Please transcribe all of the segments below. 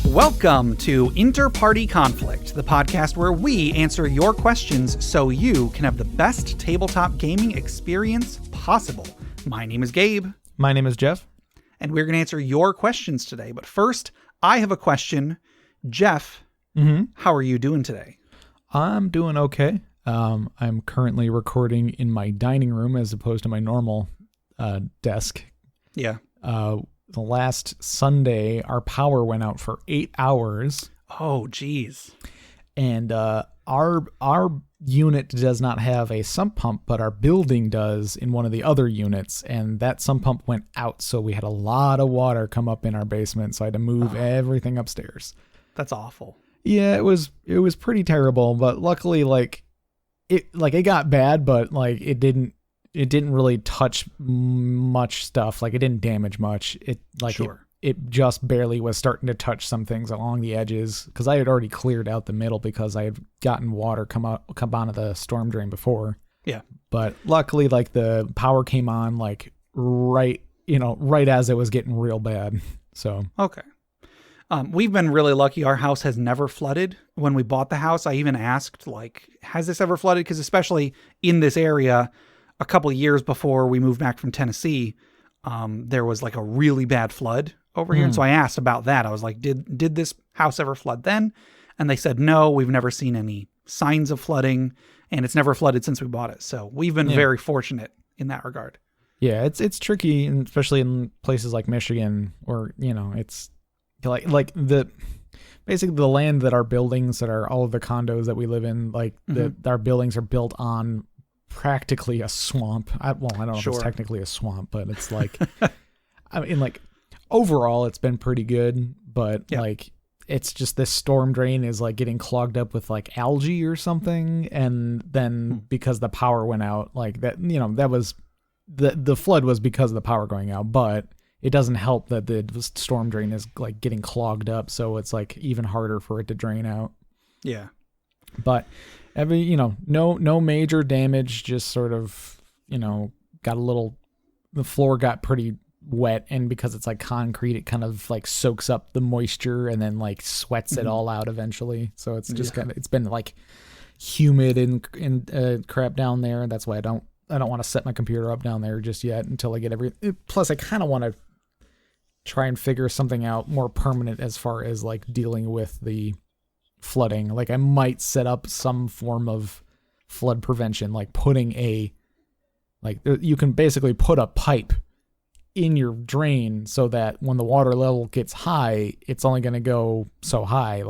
Welcome to InterPartyConflict, the podcast where we answer your questions so you can have the best tabletop gaming experience possible. My name is Gabe. My name is Jeff. And we're going to answer your questions today. But first, I have a question. Jeff, How are you doing today? I'm doing okay. I'm currently recording in my dining room as opposed to my normal desk. Yeah. The last Sunday, our power went out for 8 hours. Oh, geez. And our unit does not have a sump pump, but our building does in one of the other units. And that sump pump went out, so we had a lot of water come up in our basement. So I had to move everything upstairs. That's awful. Yeah, it was pretty terrible. But luckily, it got bad, but it didn't really touch much stuff. It didn't damage much. It just barely was starting to touch some things along the edges because I had already cleared out the middle because I had gotten water come onto the storm drain before. Yeah. But luckily, the power came on right as it was getting real bad. So okay. We've been really lucky. Our house has never flooded. When we bought the house, I even asked, has this ever flooded? Because especially in this area, a couple of years before we moved back from Tennessee, there was a really bad flood over here. And so I asked about that. I was like, did this house ever flood then? And they said, no, we've never seen any signs of flooding, and it's never flooded since we bought it. So we've been very fortunate in that regard. Yeah, it's tricky, and especially in places like Michigan where, it's basically the land that our buildings, that are all of the condos that we live in, our buildings are built on practically a swamp. I don't know if it's technically a swamp, but it's overall it's been pretty good, but it's just this storm drain is getting clogged up with algae or something, and then because the power went out, that was the flood was because of the power going out, but it doesn't help that the storm drain is getting clogged up, so it's even harder for it to drain out. Yeah. But no major damage, just sort of, the floor got pretty wet, and because it's concrete, it kind of soaks up the moisture and then sweats it all out eventually. So it's just it's been humid and crap down there. That's why I don't want to set my computer up down there just yet until I get plus I kind of want to try and figure something out more permanent as far as dealing with the flooding. I might set up some form of flood prevention, putting you can basically put a pipe in your drain so that when the water level gets high, it's only going to go so high.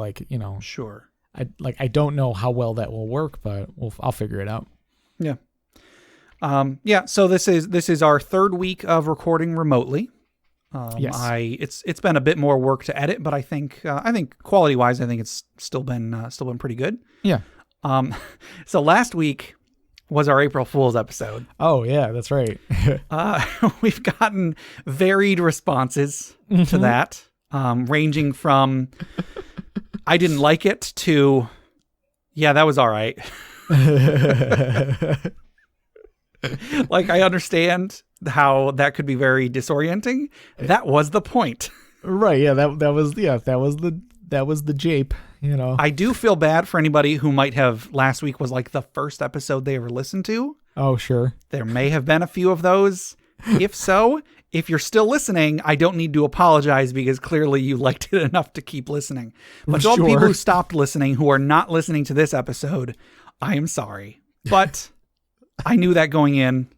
Sure. I don't know how well that will work, but I'll figure it out. Yeah. So this is our third week of recording remotely. Yes. It's been a bit more work to edit, but I think quality wise, I think it's still been pretty good. Yeah. So last week was our April Fool's episode. Oh yeah, that's right. We've gotten varied responses to that, ranging from I didn't like it to, yeah, that was all right. I understand how that could be very disorienting. That was the point. Right. Yeah. That was the jape, I do feel bad for anybody who might have last week was the first episode they ever listened to. Oh, sure. There may have been a few of those. If so, if you're still listening, I don't need to apologize because clearly you liked it enough to keep listening. But to all the people who stopped listening, who are not listening to this episode, I am sorry. But I knew that going in.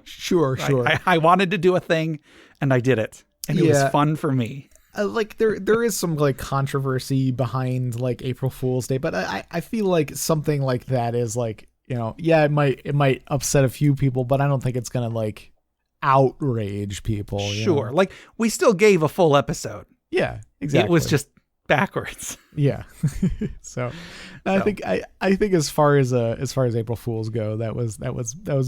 Sure. I wanted to do a thing, and I did it, and it was fun for me. There is some controversy behind April Fool's Day, but I feel something like that is it might upset a few people, but I don't think it's gonna outrage people. Sure, we still gave a full episode. Yeah, exactly. It was just backwards. Yeah. So I think as far as April Fools go, that was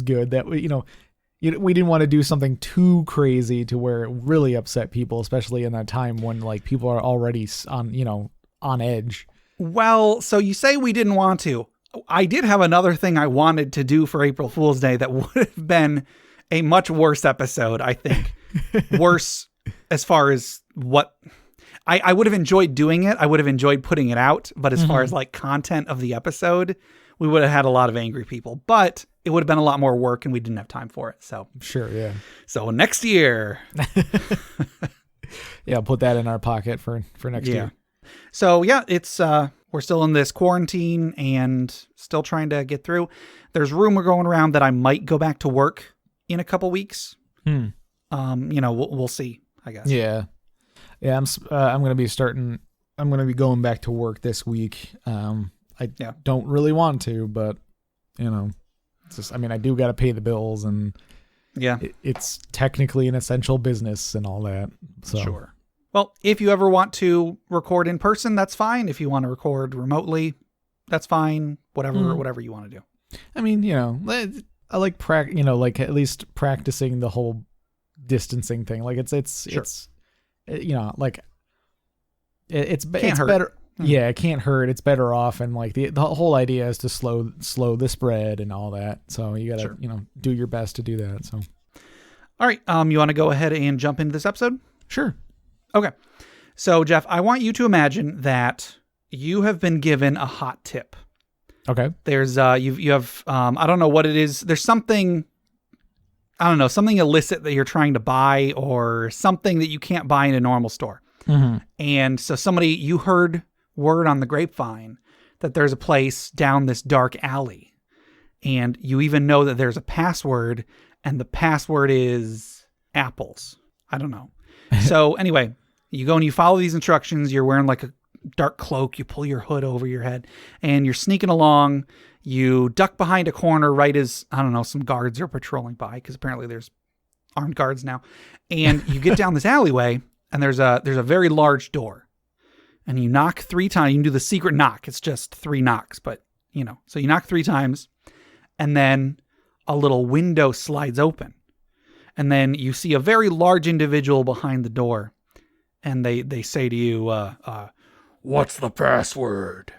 good. That we didn't want to do something too crazy to where it really upset people, especially in that time when people are already on edge. Well, so you say we didn't want to. I did have another thing I wanted to do for April Fool's Day that would have been a much worse episode, I think. Worse as far as what... I would have enjoyed doing it. I would have enjoyed putting it out. But as far as like content of the episode, we would have had a lot of angry people. But it would have been a lot more work and we didn't have time for it. So Sure, yeah. So next year. Yeah, put that in our pocket for next year. So yeah, it's we're still in this quarantine and still trying to get through. There's rumor going around that I might go back to work in a couple weeks. We'll see, I guess. Yeah. Yeah, I'm going to be going back to work this week. I don't really want to, but it's just, I do got to pay the bills and it's technically an essential business and all that. So. Sure. Well, if you ever want to record in person, that's fine. If you want to record remotely, that's fine. Whatever you want to do. I like at least practicing the whole distancing thing. Like it's better. Yeah, it can't hurt. It's better off, and like the whole idea is to slow the spread and all that. So you gotta do your best to do that. So, all right. You want to go ahead and jump into this episode? Sure. Okay. So Jeff, I want you to imagine that you have been given a hot tip. Okay. There's you have I don't know what it is. There's something, I don't know, something illicit that you're trying to buy or something that you can't buy in a normal store. Mm-hmm. And so you heard word on the grapevine that there's a place down this dark alley. And you even know that there's a password, and the password is apples. I don't know. So anyway, you go and you follow these instructions. You're wearing like a dark cloak. You pull your hood over your head and you're sneaking along. You duck behind a corner right as, I don't know, some guards are patrolling by, because apparently there's armed guards now. And you get down this alleyway and there's a very large door, and you knock 3 times. You can do the secret knock. It's just 3 knocks, but so you knock 3 times and then a little window slides open. And then you see a very large individual behind the door, and they say to you, what's the password?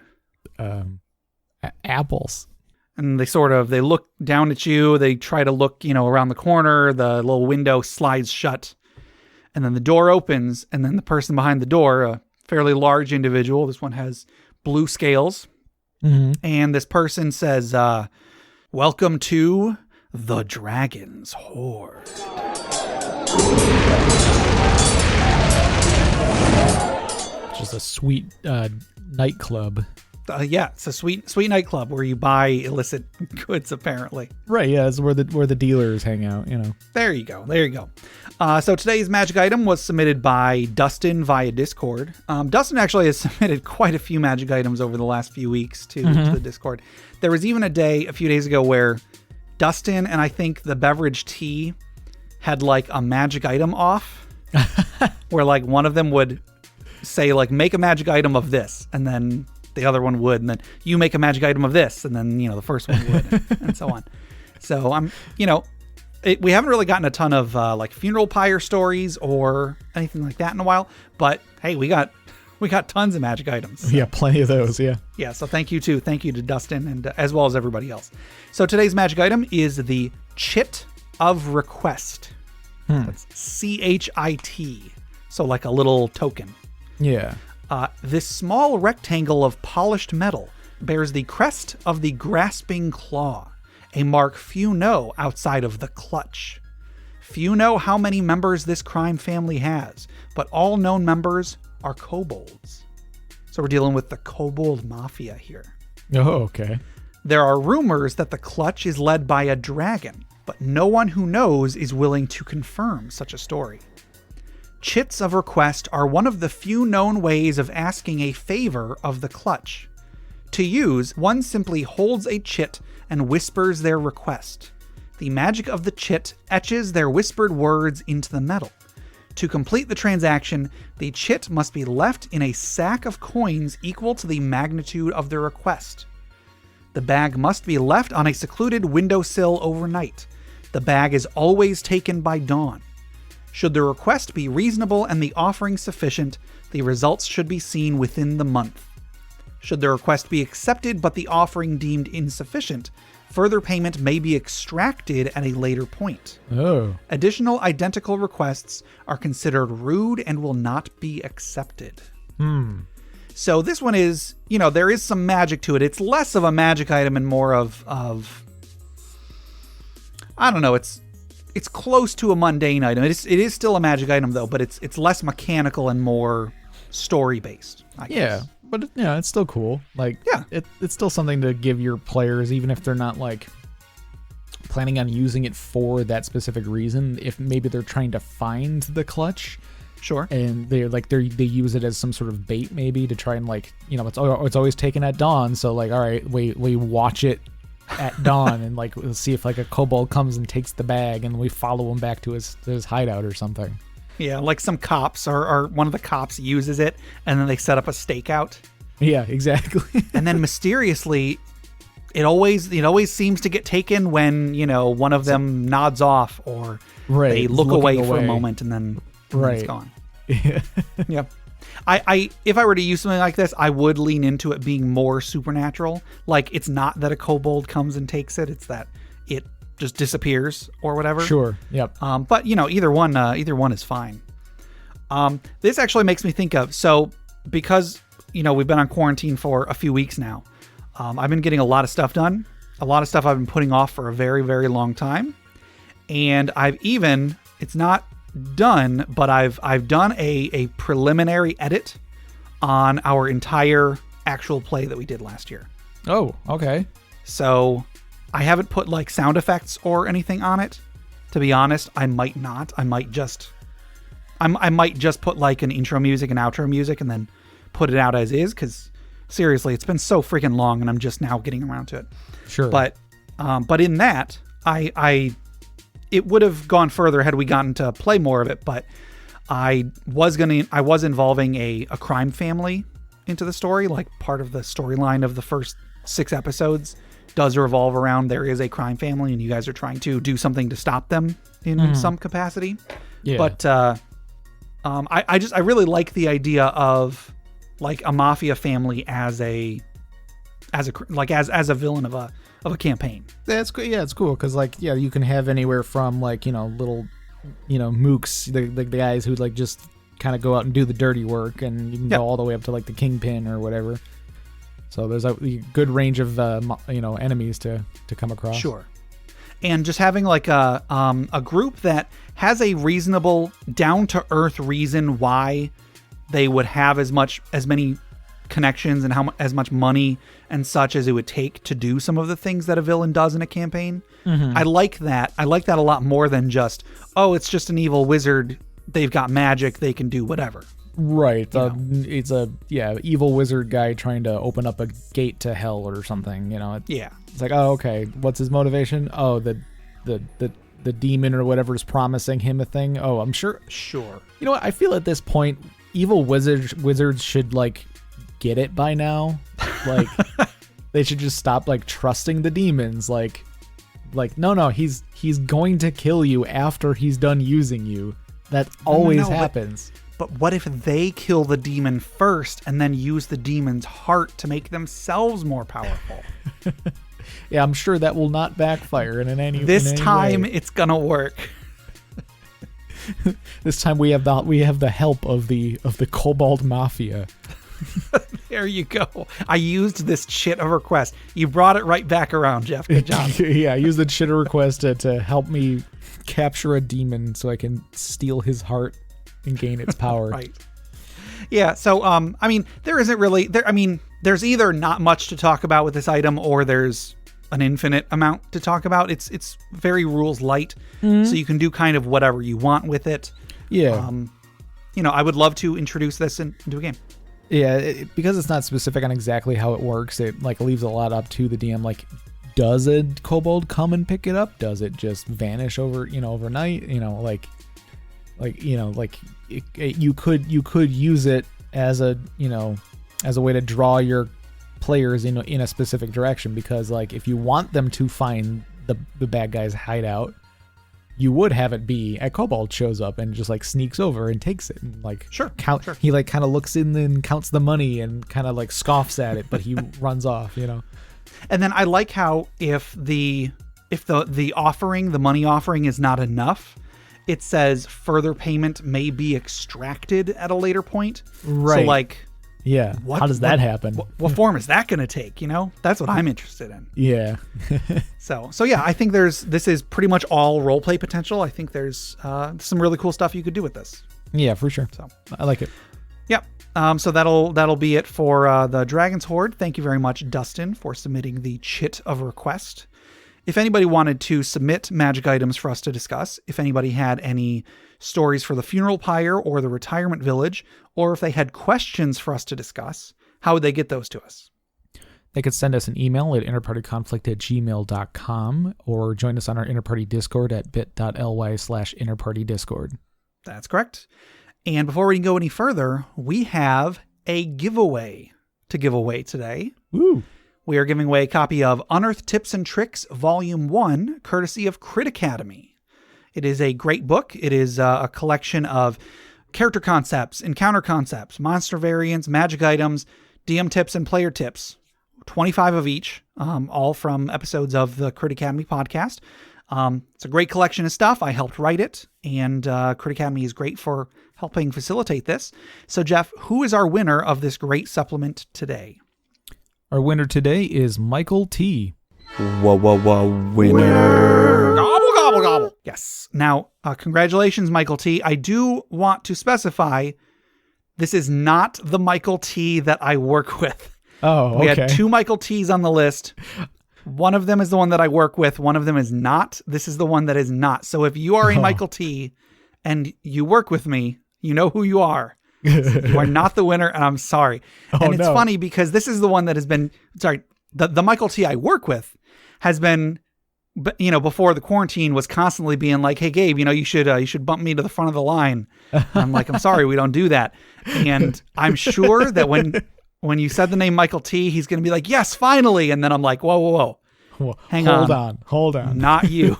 Apples. And they look down at you. They try to look, around the corner. The little window slides shut, and then the door opens, and then the person behind the door, a fairly large individual, this one has blue scales, and this person says, welcome to the Dragon's Horde. Just a sweet nightclub. It's a sweet nightclub where you buy illicit goods, apparently. Right, yeah, it's where the dealers hang out, There you go. So today's magic item was submitted by Dustin via Discord. Dustin actually has submitted quite a few magic items over the last few weeks to the Discord. There was even a few days ago where Dustin and I think the beverage tea had like a magic item off where like one of them would say like, make a magic item of this, and then the other one would, and then you make a magic item of this, and then the first one would, and so on. So I'm we haven't really gotten a ton of like funeral pyre stories or anything like that in a while, but hey, we got tons of magic items. So. Yeah, plenty of those. Yeah. So thank you to Dustin, and as well as everybody else. So today's magic item is the Chit of Request. That's CHIT. So like a little token. Yeah. This small rectangle of polished metal bears the crest of the Grasping Claw, a mark few know outside of the Clutch. Few know how many members this crime family has, but all known members are kobolds. So we're dealing with the kobold mafia here. Oh, okay. There are rumors that the Clutch is led by a dragon, but no one who knows is willing to confirm such a story. Chits of request are one of the few known ways of asking a favor of the Clutch. To use, one simply holds a chit and whispers their request. The magic of the chit etches their whispered words into the metal. To complete the transaction, the chit must be left in a sack of coins equal to the magnitude of the request. The bag must be left on a secluded windowsill overnight. The bag is always taken by dawn. Should the request be reasonable and the offering sufficient, the results should be seen within the month. Should the request be accepted but the offering deemed insufficient, further payment may be extracted at a later point. Oh. Additional identical requests are considered rude and will not be accepted. So this one is, there is some magic to it. It's less of a magic item and more of I don't know, it's close to a mundane item. It is still a magic item though, but it's less mechanical and more story based. I guess. But it's still cool. Like, it's still something to give your players, even if they're not like planning on using it for that specific reason. If maybe they're trying to find the clutch, sure, and they use it as some sort of bait, maybe to try and like, it's always taken at dawn. So like, all right, we watch it at dawn and like we'll see if like a kobold comes and takes the bag, and we follow him back to his hideout or something. Yeah, like some cops or one of the cops uses it and then they set up a stakeout. Yeah, exactly. And then mysteriously, it always seems to get taken when, one of them nods off or they look away for a moment and then it's gone. Yeah. Yep. I if I were to use something like this, I would lean into it being more supernatural. Like, it's not that a kobold comes and takes it, it's that it just disappears or whatever. Sure. Yep. But either one is fine. This actually makes me think of, so because we've been on quarantine for a few weeks now, I've been getting a lot of stuff done, a lot of stuff I've been putting off for a very, very long time, and it's not done, but I've done a preliminary edit on our entire actual play that we did last year. Oh, okay. So I haven't put like sound effects or anything on it. To be honest, I might not. I might just put like an intro music and outro music and then put it out as is, because seriously, it's been so freaking long and I'm just now getting around to it. Sure. But in that, it would have gone further had we gotten to play more of it, but I was involving a crime family into the story. Like, part of the storyline of the first 6 episodes does revolve around there is a crime family and you guys are trying to do something to stop them in some capacity. Yeah. But I really like the idea of like a mafia family as a villain of a campaign. That's cool. Yeah, it's cool because like, you can have anywhere from like, little, mooks, the guys who like just kind of go out and do the dirty work, and you can go all the way up to like the kingpin or whatever. So there's a good range of enemies to come across. Sure. And just having like a group that has a reasonable, down to earth reason why they would have as many connections and as much money and such as it would take to do some of the things that a villain does in a campaign. I like that. I like that a lot more than just, it's just an evil wizard. They've got magic. They can do whatever. Right. It's a evil wizard guy trying to open up a gate to hell or something. It's like, oh, okay. What's his motivation? Oh, the demon or whatever is promising him a thing. Oh, I'm sure. Sure. You know what? I feel at this point, evil wizards should like get it by now. Like, they should just stop like trusting the demons. Like no, he's going to kill you after he's done using you. That always happens. But what if they kill the demon first and then use the demon's heart to make themselves more powerful? Yeah, I'm sure that will not backfire in any This time way. It's gonna work. This time we have the help of the Kobold Mafia. There you go. I used this shit of request. You brought it right back around, Jeff. Good job. Yeah, I used the shit of request to help me capture a demon so I can steal his heart and gain its power. Right. Yeah, so there isn't really there's either not much to talk about with this item or there's an infinite amount to talk about. It's very rules light, so you can do kind of whatever you want with it. Yeah. I would love to introduce this into a game. Yeah, because it's not specific on exactly how it works, it like leaves a lot up to the DM. Like, does a kobold come and pick it up? Does it just vanish overnight? You could use it as a way to draw your players in a specific direction, because like if you want them to find the bad guy's hideout, you would have it be a kobold shows up and just like sneaks over and takes it and like Sure. He like kind of looks in and counts the money and kind of like scoffs at it, but he runs off, you know. And then I like how if the offering, the money offering is not enough, it says further payment may be extracted at a later point. Right. So like, yeah. How does that happen? What form is that going to take? You know, that's what I'm interested in. Yeah. So yeah, I think this is pretty much all role play potential. I think there's some really cool stuff you could do with this. Yeah, for sure. So I like it. Yep. So that'll be it for the Dragon's Hoard. Thank you very much, Dustin, for submitting the chit of request. If anybody wanted to submit magic items for us to discuss, if anybody had any stories for the funeral pyre or the retirement village, or if they had questions for us to discuss, how would they get those to us? They could send us an email at interpartyconflict@gmail.com or join us on our Interparty Discord at bit.ly/interpartydiscord. That's correct. And before we can go any further, we have a giveaway to give away today. Woo! We are giving away a copy of Unearthed Tips and Tricks Volume 1, courtesy of Crit Academy. It is a great book. It is a collection of character concepts, encounter concepts, monster variants, magic items, DM tips, and player tips. 25 of each, all from episodes of the Crit Academy podcast. It's a great collection of stuff. I helped write it, and Crit Academy is great for helping facilitate this. So, Jeff, who is our winner of this great supplement today? Our winner today is Michael T. Winner! Gobble, gobble, gobble. Yes. Now, congratulations, Michael T. I do want to specify this is not the Michael T that I work with. Oh, okay. We had 2 Michael T's on the list. One of them is the one that I work with. One of them is not. This is the one that is not. So if you are a Michael T and you work with me, you know who you are. You are not the winner, and I'm sorry. And it's funny because this is the one that has been, the Michael T I work with has been, before the quarantine was constantly being like, hey, Gabe, you should bump me to the front of the line. And I'm like, I'm sorry, we don't do that. And I'm sure that when you said the name Michael T, he's going to be like, yes, finally. And then I'm like, whoa. Hold on. Not you.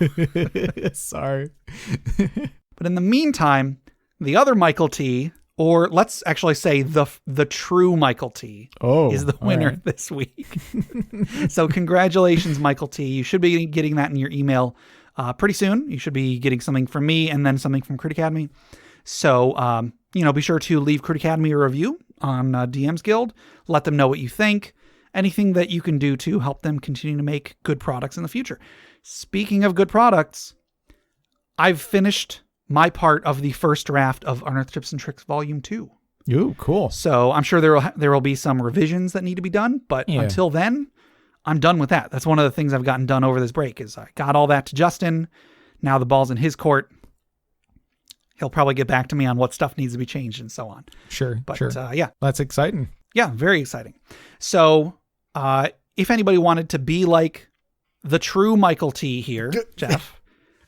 Sorry. But in the meantime, the other Michael T, or let's actually say the true Michael T, is the winner this week. So congratulations, Michael T. You should be getting that in your email pretty soon. You should be getting something from me and then something from Crit Academy. So, be sure to leave Crit Academy a review on DM's Guild. Let them know what you think. Anything that you can do to help them continue to make good products in the future. Speaking of good products, I've finished my part of the first draft of Unearthed Tips and Tricks Volume 2. Ooh, cool. So I'm sure there will be some revisions that need to be done, but until then, I'm done with that. That's one of the things I've gotten done over this break is I got all that to Justin. Now the ball's in his court. He'll probably get back to me on what stuff needs to be changed and so on. Sure. Yeah. That's exciting. Yeah, very exciting. So if anybody wanted to be like the true Michael T here, Jeff,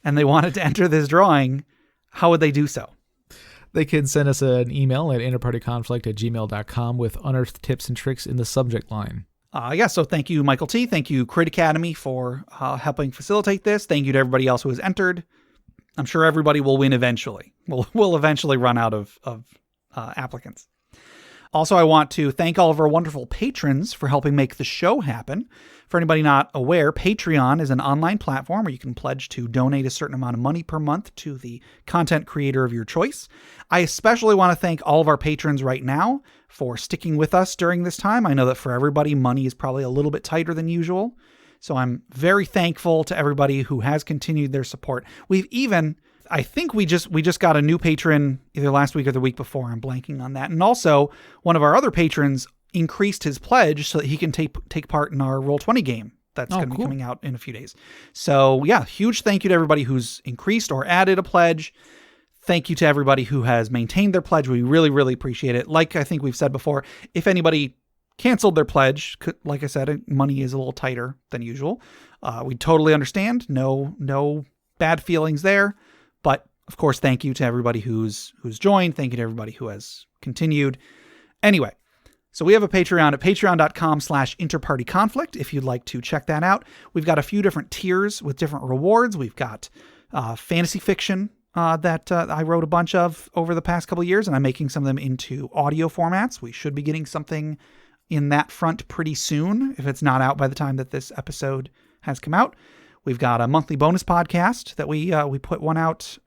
and they wanted to enter this drawing, how would they do so? They can send us an email at interpartyconflict@gmail.com with unearthed tips and tricks in the subject line. So thank you, Michael T. Thank you, Crit Academy, for helping facilitate this. Thank you to everybody else who has entered. I'm sure everybody will win eventually. We'll eventually run out of applicants. Also, I want to thank all of our wonderful patrons for helping make the show happen. For anybody not aware, Patreon is an online platform where you can pledge to donate a certain amount of money per month to the content creator of your choice. I especially want to thank all of our patrons right now for sticking with us during this time. I know that for everybody, money is probably a little bit tighter than usual. So I'm very thankful to everybody who has continued their support. I think we just got a new patron either last week or the week before. I'm blanking on that. And also one of our other patrons increased his pledge so that he can take part in our Roll20 game that's going to be coming out in a few days. So yeah, huge thank you to everybody who's increased or added a pledge. Thank you to everybody who has maintained their pledge. We really, really appreciate it. Like I think we've said before, if anybody canceled their pledge, like I said, money is a little tighter than usual. We totally understand. No bad feelings there. But of course, thank you to everybody who's joined. Thank you to everybody who has continued. Anyway, so we have a Patreon at patreon.com/interpartyconflict if you'd like to check that out. We've got a few different tiers with different rewards. We've got fantasy fiction that I wrote a bunch of over the past couple of years, and I'm making some of them into audio formats. We should be getting something in that front pretty soon, if it's not out by the time that this episode has come out. We've got a monthly bonus podcast that we put one out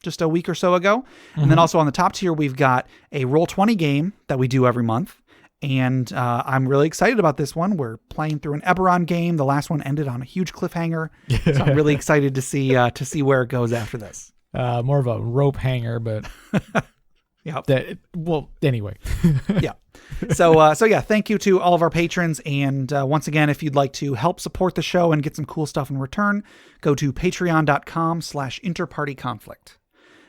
just a week or so ago. And then also on the top tier, we've got a Roll20 game that we do every month. And I'm really excited about this one. We're playing through an Eberron game. The last one ended on a huge cliffhanger. So I'm really excited to see where it goes after this. More of a rope hanger, but yeah. Anyway. Yeah. So yeah, thank you to all of our patrons. And once again, if you'd like to help support the show and get some cool stuff in return, go to patreon.com/InterPartyConflict.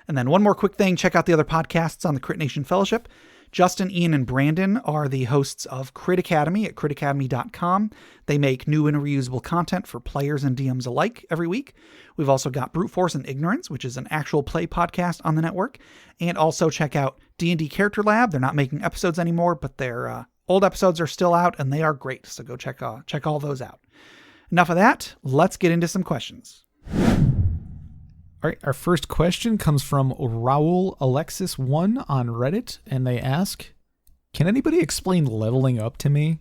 And then one more quick thing, check out the other podcasts on the Crit Nation Fellowship. Justin, Ian, and Brandon are the hosts of Crit Academy at critacademy.com. They make new and reusable content for players and DMs alike every week. We've also got Brute Force and Ignorance, which is an actual play podcast on the network. And also check out D&D Character Lab. They're not making episodes anymore, but their old episodes are still out, and they are great. So go check all those out. Enough of that. Let's get into some questions. All right, our first question comes from Raul Alexis 1 on Reddit, and they ask, can anybody explain leveling up to me?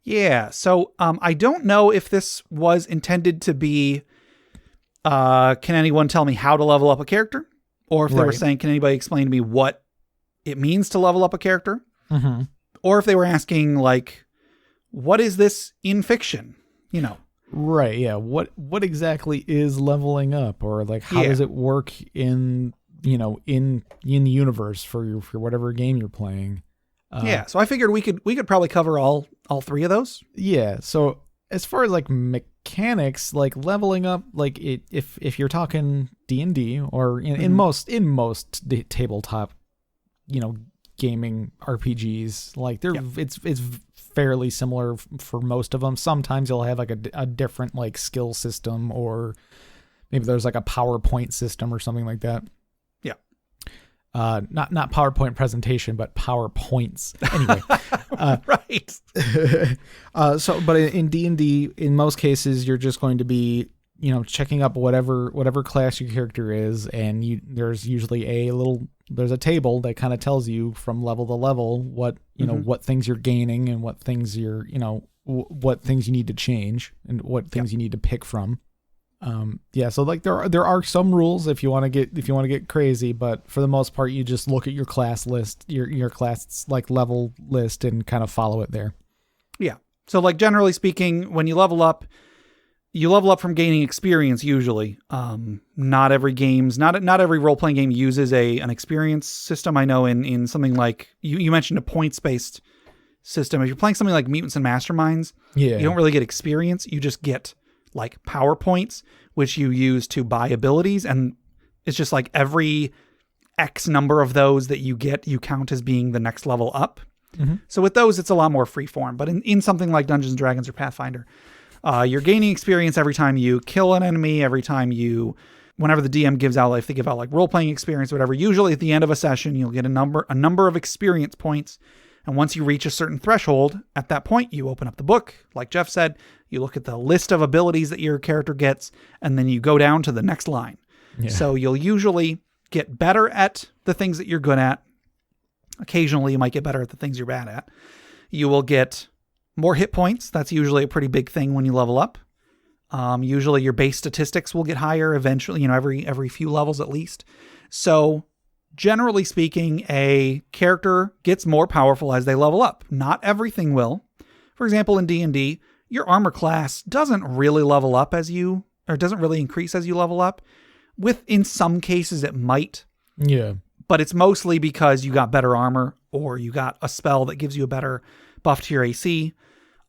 Yeah, so I don't know if this was intended to be, can anyone tell me how to level up a character? Or if they were saying, can anybody explain to me what it means to level up a character? Mm-hmm. Or if they were asking, like, what is this in fiction? You know? Right, yeah. What exactly is leveling up, or like how does it work in in the universe for whatever game you're playing? So I figured we could probably cover all three of those. Yeah. So as far as like mechanics, like leveling up, like if you're talking D&D or in most tabletop, gaming RPGs, like it's fairly similar for most of them. Sometimes you'll have like a different like skill system, or maybe there's like a PowerPoint system or something like that. Yeah. Not PowerPoint presentation, but PowerPoints. Anyway. Right. But in D&D, in most cases, you're just going to be, checking up whatever class your character is, and there's usually there's a table that kind of tells you from level to level what what things you're gaining and what things what things you need to change and what things you need to pick from. So like there are some rules if you want to get crazy, but for the most part you just look at your class list, your class like level list, and kind of follow it there. Yeah. So like generally speaking, when you level up from gaining experience usually. Not every role-playing game uses an experience system. I know in something like you mentioned a points-based system. If you're playing something like Mutants and Masterminds, you don't really get experience. You just get like power points, which you use to buy abilities, and it's just like every X number of those that you get, you count as being the next level up. Mm-hmm. So with those, it's a lot more freeform. But in something like Dungeons & Dragons or Pathfinder, you're gaining experience every time you kill an enemy, whenever the DM gives out, if they give out like role-playing experience, whatever, usually at the end of a session, you'll get a number of experience points. And once you reach a certain threshold, at that point, you open up the book. Like Jeff said, you look at the list of abilities that your character gets, and then you go down to the next line. Yeah. So you'll usually get better at the things that you're good at. Occasionally, you might get better at the things you're bad at. You will get more hit points. That's usually a pretty big thing when you level up. Usually your base statistics will get higher eventually, every few levels at least. So generally speaking, a character gets more powerful as they level up. Not everything will. For example, in D&D, your armor class doesn't really level up doesn't really increase as you level up. In some cases it might. Yeah. But it's mostly because you got better armor, or you got a spell that gives you a better buff to your AC.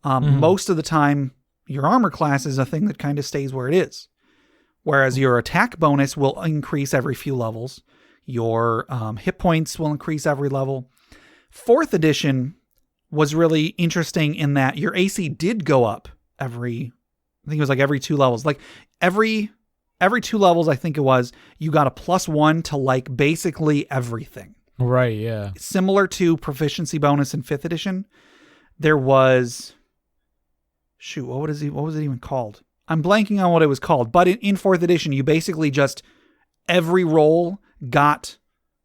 Most of the time, your armor class is a thing that kind of stays where it is. Whereas your attack bonus will increase every few levels. Your hit points will increase every level. 4th edition was really interesting in that your AC did go up every 2 levels. Like every 2 levels, I think it was, you got a +1 to like basically everything. Right, yeah. Similar to proficiency bonus in 5th edition. There was... what was it even called? I'm blanking on what it was called, but in 4th edition, you basically just, every roll got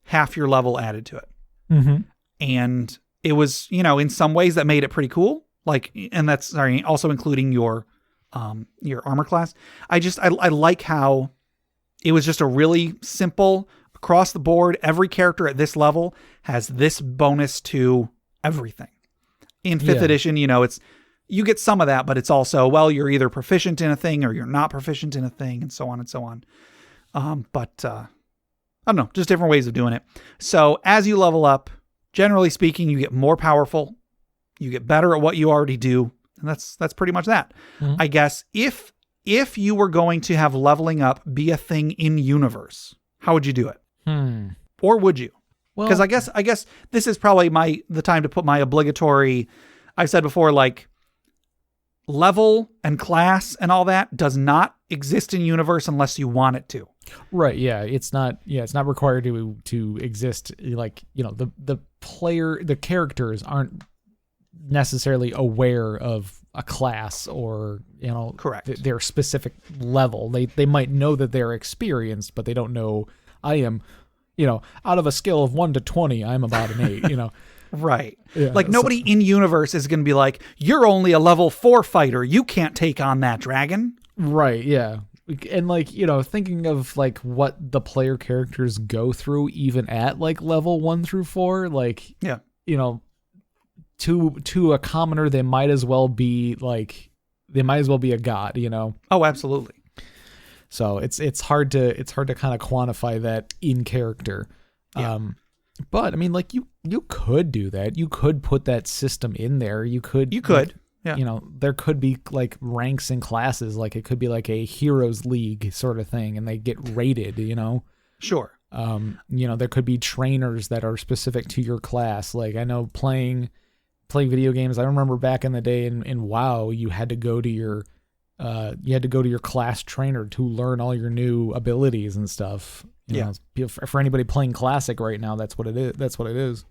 half your level added to it. Mm-hmm. And it was, in some ways that made it pretty cool. Like, and that's, also including your armor class. I like how it was just a really simple, across the board, every character at this level has this bonus to everything. In 5th edition, it's, you get some of that, but it's also, well, you're either proficient in a thing or you're not proficient in a thing, and so on and so on. But I don't know, just different ways of doing it. So as you level up, generally speaking, you get more powerful, you get better at what you already do, and that's pretty much that. Mm-hmm. I guess if you were going to have leveling up be a thing in universe, how would you do it? Or would you? Well, because I guess this is probably the time to put my obligatory, I've said before, like, level and class and all that does not exist in universe unless you want it to. Right. Yeah. It's not required to exist. Like, the characters aren't necessarily aware of a class or, correct, their specific level. They might know that they're experienced, but they don't know I am, out of a scale of 1 to 20, I'm about an 8, Right. Yeah, like nobody in universe is going to be like, you're only a level 4 fighter. You can't take on that dragon. Right. Yeah. And like, thinking of like what the player characters go through even at like level 1 through 4, like, yeah, to a commoner, they might as well be a god, Oh, absolutely. So it's hard to kind of quantify that in character. Yeah. But I mean, like you could do that. You could put that system in there. You could. Like, yeah. There could be like ranks and classes. Like it could be like a heroes league sort of thing, and they get rated. Sure. There could be trainers that are specific to your class. Like I know playing video games. I remember back in the day in WoW, you had to go to your class trainer to learn all your new abilities and stuff. For anybody playing Classic right now, that's what it is.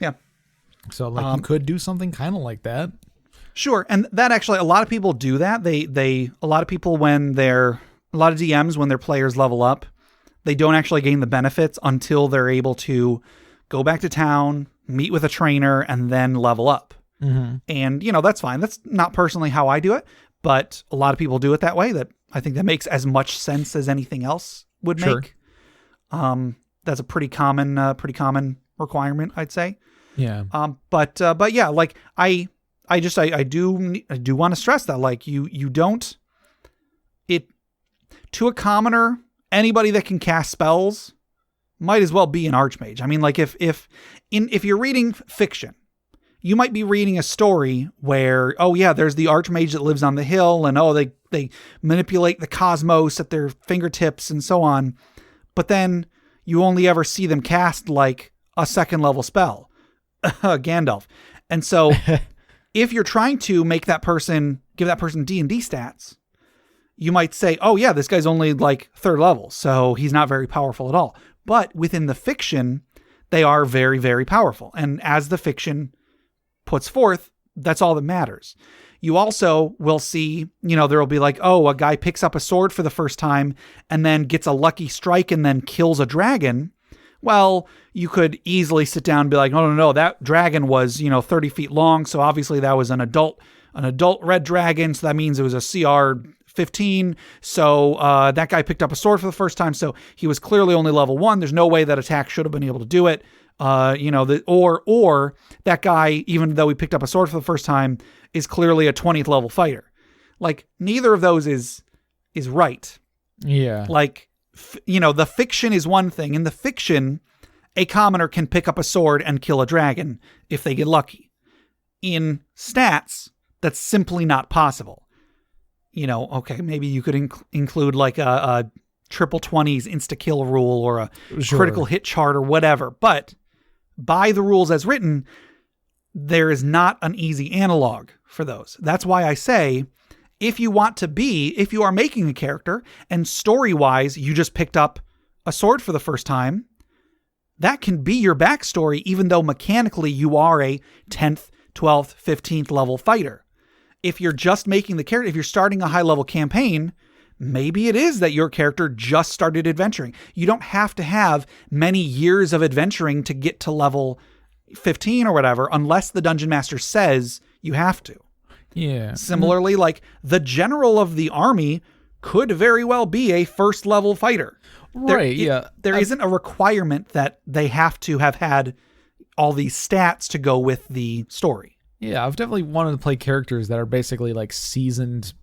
Yeah. So like you could do something kind of like that. Sure. And that actually, a lot of people do that. A lot of people, a lot of DMs, when their players level up, they don't actually gain the benefits until they're able to go back to town, meet with a trainer, and then level up. Mm-hmm. And, that's fine. That's not personally how I do it, but a lot of people do it that way. That I think that makes as much sense as anything else would make. That's a pretty common requirement, I'd say. Yeah. But yeah, like I do want to stress that, like you don't, it, to a commoner, anybody that can cast spells might as well be an archmage. I mean, like if you're reading fiction, you might be reading a story where, oh yeah, there's the archmage that lives on the hill, and they manipulate the cosmos at their fingertips and so on. But then you only ever see them cast like a 2nd level spell, Gandalf. And so if you're trying to give that person D&D stats, you might say, oh yeah, this guy's only like 3rd level, so he's not very powerful at all. But within the fiction, they are very, very powerful. And as the fiction puts forth, that's all that matters. You also will see, there will be like, oh, a guy picks up a sword for the first time and then gets a lucky strike and then kills a dragon. Well, you could easily sit down and be like, oh, no, that dragon was, 30 feet long. So obviously that was an adult red dragon. So that means it was a CR 15. So that guy picked up a sword for the first time. So he was clearly only level 1. There's no way that attack should have been able to do it. Or that guy, even though he picked up a sword for the first time, is clearly a 20th level fighter. Like neither of those is right. Yeah. Like, the fiction is one thing. In the fiction, a commoner can pick up a sword and kill a dragon if they get lucky. In stats, that's simply not possible. Okay, maybe you could include like a triple 20s insta-kill rule or a critical hit chart or whatever. But by the rules as written, there is not an easy analog for those. That's why I say, if you are making a character and story-wise, you just picked up a sword for the first time, that can be your backstory, even though mechanically you are a 10th, 12th, 15th level fighter. if you're just making the character, if you're starting a high level campaign, maybe it is that your character just started adventuring. You don't have to have many years of adventuring to get to level 15 or whatever, unless the dungeon master says you have to. Yeah. Similarly, like the general of the army could very well be a first level fighter. Right. There isn't a requirement that they have to have had all these stats to go with the story. Yeah. I've definitely wanted to play characters that are basically like seasoned,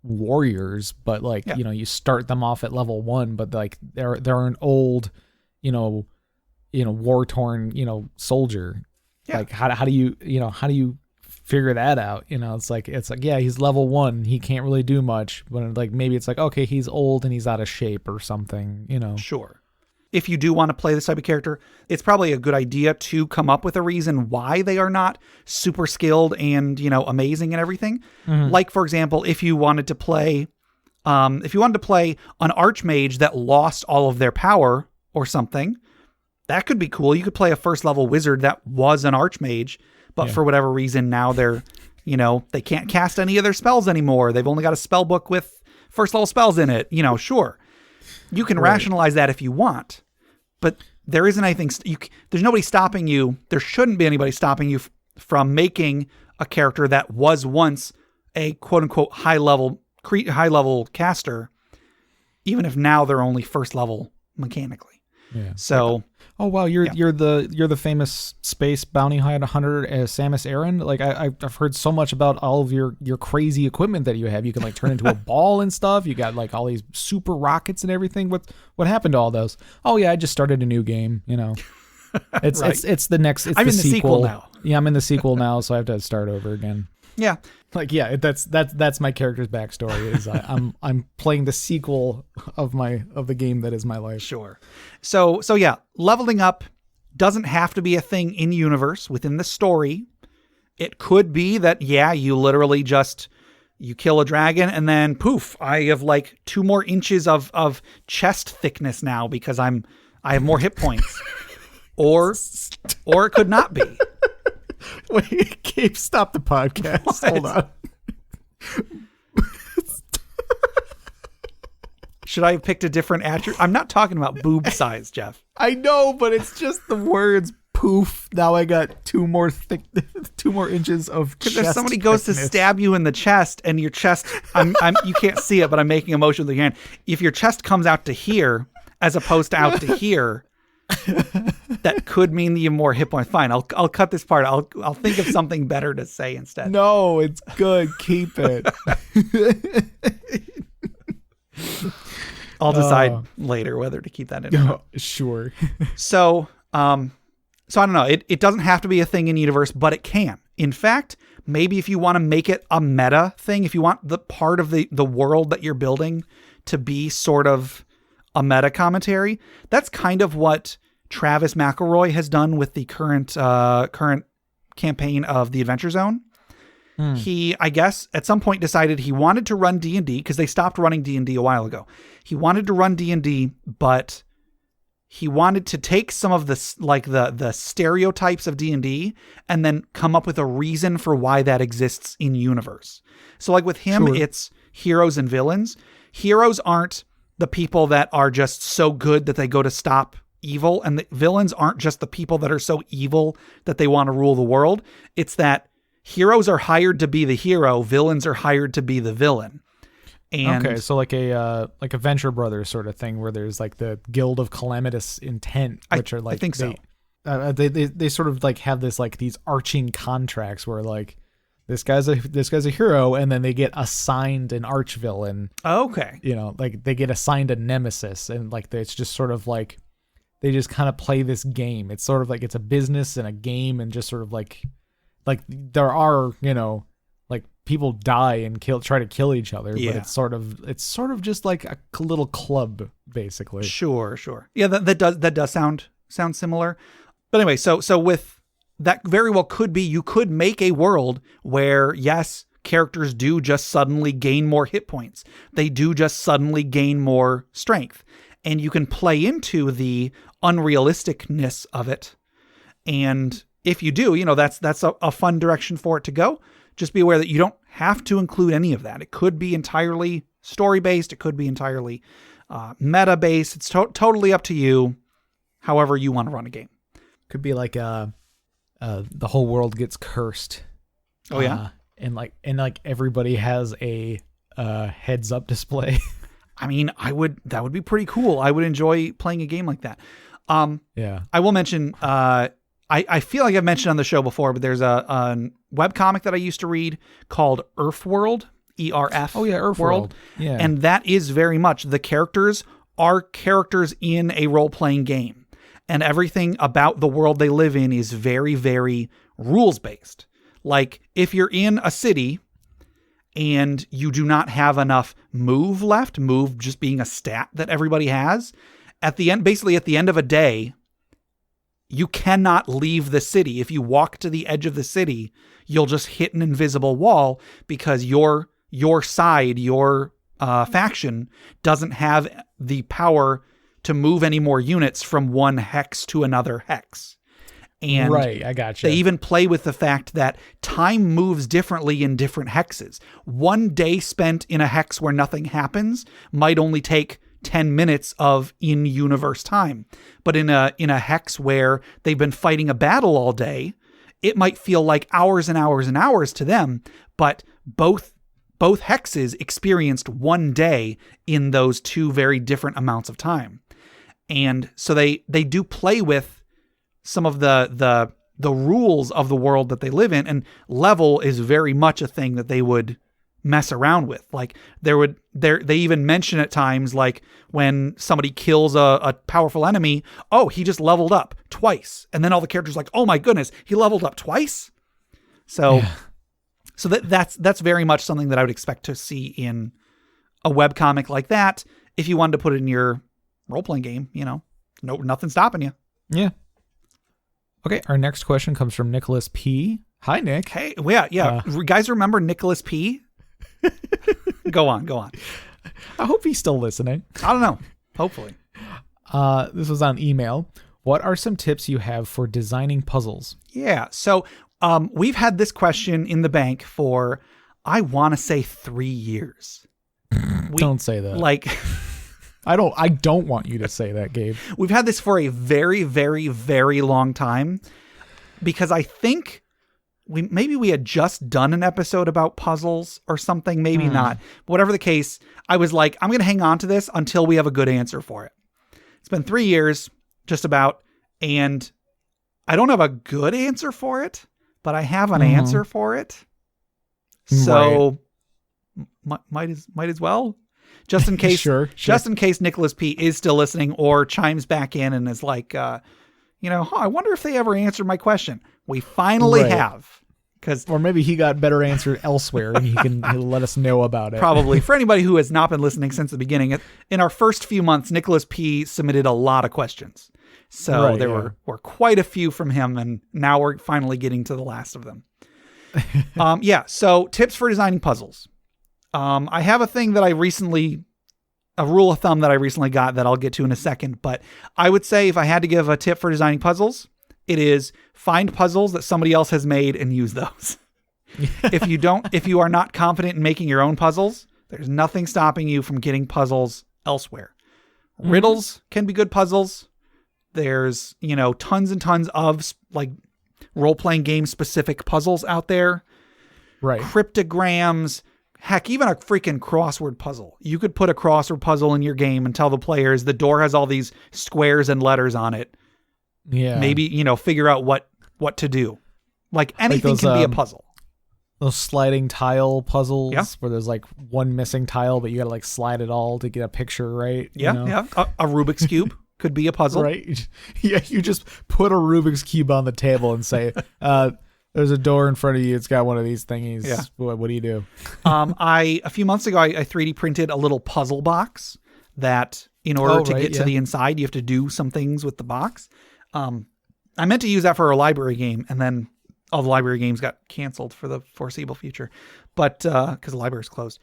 warriors, but like, you start them off at level 1, but like they're an old, war torn, soldier. Yeah. Like how do you figure that out? It's like, yeah, he's level 1. He can't really do much, but like, maybe it's like, okay, he's old and he's out of shape or something, Sure. If you do want to play this type of character, it's probably a good idea to come up with a reason why they are not super skilled and, amazing and everything. Mm-hmm. Like, for example, if you wanted to play an archmage that lost all of their power or something, that could be cool. You could play a first level wizard that was an archmage, but for whatever reason now they're, they can't cast any of their spells anymore. They've only got a spell book with first level spells in it. Sure. You can rationalize that if you want, but there isn't anything. There's nobody stopping you. There shouldn't be anybody stopping you from making a character that was once a quote unquote high level caster, even if now they're only first level mechanically. Yeah. So. Oh wow, you're the famous space bounty hunter, Samus Aran. Like I've heard so much about all of your crazy equipment that you have. You can like turn into a ball and stuff. You got like all these super rockets and everything. What happened to all those? Oh yeah, I just started a new game. It's right. it's the next. It's I'm the in the sequel now. Yeah, I'm in the sequel now, so I have to start over again. Yeah. Like that's my character's backstory. Is I'm playing the sequel of the game that is my life. Sure. So yeah, leveling up doesn't have to be a thing in universe within the story. It could be that you literally just you kill a dragon and then poof, I have like 2 more inches of chest thickness now because I have more hit points. or it could not be. Wait, Gabe, stop the podcast. What? Hold on. Should I have picked a different attribute? I'm not talking about boob size, Jeff. I know, but it's just the words poof. Now I got 2 more inches of chest. Because if somebody goes to stab you in the chest and your chest, you can't see it, but I'm making a motion with your hand. If your chest comes out to here as opposed to out to here, that could mean that you have more hit points. Fine, I'll cut this part. I'll think of something better to say instead. No, it's good. Keep it. I'll decide later whether to keep that in. Oh, sure. So I don't know. It doesn't have to be a thing in universe, but it can. In fact, maybe if you want to make it a meta thing, if you want the part of the world that you're building to be sort of a meta commentary, that's kind of what Travis McElroy has done with the current campaign of the Adventure Zone. He, I guess, at some point decided he wanted to run D&D because they stopped running D&D a while ago. He wanted to run D&D, but he wanted to take some of the stereotypes of D&D and then come up with a reason for why that exists in universe. So like with him, It's heroes and villains. Heroes aren't the people that are just so good that they go to stop evil, and the villains aren't just the people that are so evil that they want to rule the world. It's that heroes are hired to be the hero, villains are hired to be the villain. And okay, so like a Venture Brothers sort of thing where there's like the Guild of Calamitous Intent, which are like I think so. They sort of like have this like these arching contracts where like this guy's a hero, and then they get assigned an arch villain. Okay, like they get assigned a nemesis, and like it's just sort of like they just kind of play this game. It's sort of like it's a business and a game, and just sort of like there are like people die and try to kill each other, but it's sort of just like a little club basically. Sure. Yeah, that does sound similar. But anyway, so with that very well could be you could make a world where yes, characters do just suddenly gain more hit points. They do just suddenly gain more strength, and you can play into the unrealisticness of it. And if you do, that's a fun direction for it to go. Just be aware that you don't have to include any of that. It could be entirely story-based. It could be entirely meta-based. It's totally up to you, however you want to run a game. Could be like the whole world gets cursed. Oh, yeah? And everybody has a heads-up display. I mean, that would be pretty cool. I would enjoy playing a game like that. Yeah. I will mention, I feel like I've mentioned on the show before, but there's a webcomic that I used to read called Earthworld, ERF. Oh, yeah, Earthworld. Yeah. And that is very much, the characters are characters in a role-playing game. And everything about the world they live in is very, very rules-based. Like, if you're in a city and you do not have enough move left, move just being a stat that everybody has, basically at the end of a day, you cannot leave the city. If you walk to the edge of the city, you'll just hit an invisible wall because your side, your faction doesn't have the power to move any more units from one hex to another hex. And right, I gotcha. They even play with the fact that time moves differently in different hexes. One day spent in a hex where nothing happens might only take 10 minutes of in-universe time. But in a hex where they've been fighting a battle all day, it might feel like hours and hours and hours to them, but both hexes experienced one day in those two very different amounts of time. And so they do play with some of the rules of the world that they live in, and level is very much a thing that they would mess around with. Like they even mention at times, like when somebody kills a powerful enemy, oh, he just leveled up twice. And then all the characters are like, oh my goodness, he leveled up twice. So, yeah. So that's very much something that I would expect to see in a webcomic like that. If you wanted to put it in your role-playing game, nothing stopping you. Yeah. Okay, our next question comes from Nicholas P. Hi, Nick. Hey, yeah. Guys, remember Nicholas P? Go on. I hope he's still listening. I don't know. Hopefully. This was on email. What are some tips you have for designing puzzles? Yeah, so we've had this question in the bank for, I want to say 3 years. Don't say that. Like... I don't want you to say that, Gabe. We've had this for a very, very, very long time because I think we had just done an episode about puzzles or something, maybe not. But whatever the case, I was like, I'm going to hang on to this until we have a good answer for it. It's been 3 years, just about, and I don't have a good answer for it, but I have an answer for it. So might as well. Just in case, sure. Just in case Nicholas P is still listening or chimes back in and is like, I wonder if they ever answered my question. We finally have, or maybe he got better answer elsewhere and he'll let us know about it. Probably. For anybody who has not been listening since the beginning, in our first few months, Nicholas P submitted a lot of questions, so there were quite a few from him, and now we're finally getting to the last of them. So tips for designing puzzles. I have a thing that a rule of thumb that I recently got that I'll get to in a second, but I would say if I had to give a tip for designing puzzles, it is find puzzles that somebody else has made and use those. If you are not confident in making your own puzzles, there's nothing stopping you from getting puzzles elsewhere. Riddles can be good puzzles. There's, tons and tons of like role-playing game specific puzzles out there. Right. Cryptograms. Heck, even a freaking crossword puzzle. You could put a crossword puzzle in your game and tell the players the door has all these squares and letters on it. Yeah. Maybe, figure out what to do. Like anything can be a puzzle. Those sliding tile puzzles where there's like one missing tile, but you got to like slide it all to get a picture, right? Yeah. A Rubik's Cube could be a puzzle. Right. Yeah. You just put a Rubik's Cube on the table and say, there's a door in front of you. It's got one of these thingies. Yeah. What do you do? A few months ago, I 3D printed a little puzzle box that in order to get to the inside, you have to do some things with the box. I meant to use that for a library game, and then all the library games got canceled for the foreseeable future, but because the library's closed.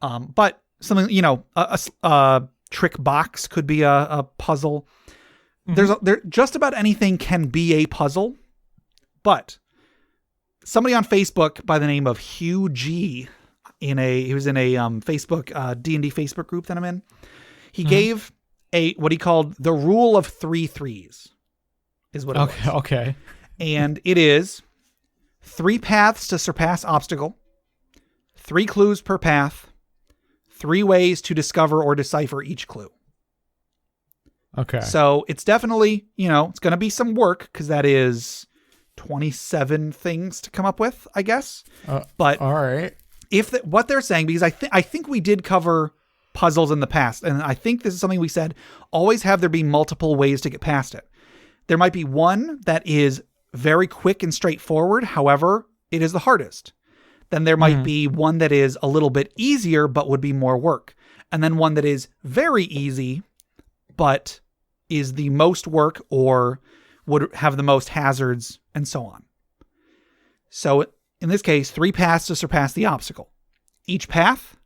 But something, a trick box could be a puzzle. There just about anything can be a puzzle, but somebody on Facebook by the name of Hugh G. He was in a Facebook D&D Facebook group that I'm in. He gave what he called the rule of 3 threes. Is what it was. Okay. And it is 3 paths to surpass obstacle, 3 clues per path, 3 ways to discover or decipher each clue. Okay. So it's definitely, it's going to be some work because that is 27 things to come up with, I guess. But all right. What they're saying, because I think we did cover puzzles in the past, and I think this is something we said, always have there be multiple ways to get past it. There might be one that is very quick and straightforward. However, it is the hardest. Then there might be one that is a little bit easier, but would be more work. And then one that is very easy, but is the most work or would have the most hazards and so on. So in this case, 3 paths to surpass the obstacle. Each path